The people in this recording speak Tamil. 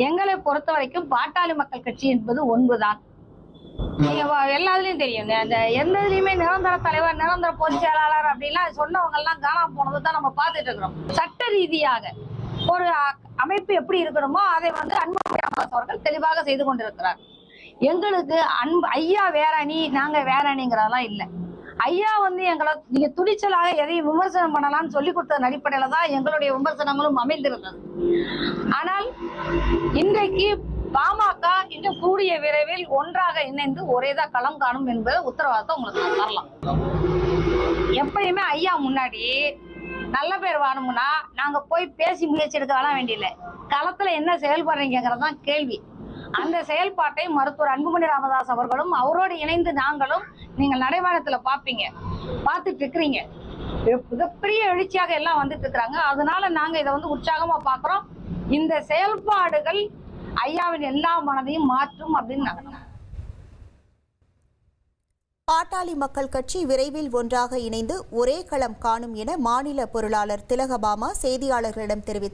எங்களை பொறுத்த வரைக்கும் பாட்டாளி மக்கள் கட்சி என்பது ஒன்றுதான். நீங்க எல்லாத்துலயும் தெரியும், அந்த எந்த இதுலயுமே நிரந்தர தலைவர், நிரந்தர பொதுச் செயலாளர் அப்படின்லாம் சொன்னவங்க எல்லாம் காணாம போனதுதான் நம்ம பார்த்துட்டு இருக்கிறோம். சட்ட ரீதியாக ஒரு அமைப்பு எப்படி இருக்கணுமோ அதை அன்புமணி ராமதாஸ் அவர்கள் தெளிவாக செய்து கொண்டிருக்கிறார். எங்களுக்கு ஐயா வேற அணி, நாங்க வேற அணிங்கிறதெல்லாம் இல்லை. ஐயா எங்களை நீங்க துணிச்சலாக எதையும் விமர்சனம் பண்ணலாம்னு சொல்லி கொடுத்ததன் அடிப்படையில தான் எங்களுடைய விமர்சனங்களும் அமைந்திருந்தது. ஆனால் இன்றைக்கு பாமக இன்னும் கூடிய விரைவில் ஒன்றாக இணைந்து ஒரேதான் களம் காணும் என்பதை உத்தரவாதத்தை உங்களுக்கு நான் தரலாம். எப்பயுமே ஐயா முன்னாடி நல்ல பேர் வாங்கணும்னா நாங்க போய் பேசி முயற்சி எடுக்க வேணாம் வேண்டியில்லை, களத்துல என்ன செயல்படுறீங்கிறதான் கேள்வி. அந்த செயல்பாட்டை மருத்துவர் அன்புமணி ராமதாஸ் அவர்களும் அவரோடு இணைந்து நாங்களும் நீங்கள் நடைமுறைத்துல பாப்பீங்க, பார்த்துட்டு இருக்கிறீங்க. மிகப்பெரிய எழுச்சியாக எல்லாம் வந்துட்டு இருக்கிறாங்க. அதனால நாங்க இதை உற்சாகமா பாக்குறோம். இந்த செயல்பாடுகள் ஐயாவின் எல்லா மனதையும் மாற்றும் அப்படின்னு நினைக்கிறோம். பாட்டாளி மக்கள் கட்சி விரைவில் ஒன்றாக இணைந்து ஒரே களம் காணும் என மாநில பொருளாளர் திலகபாமா செய்தியாளர்களிடம் தெரிவித்தார்.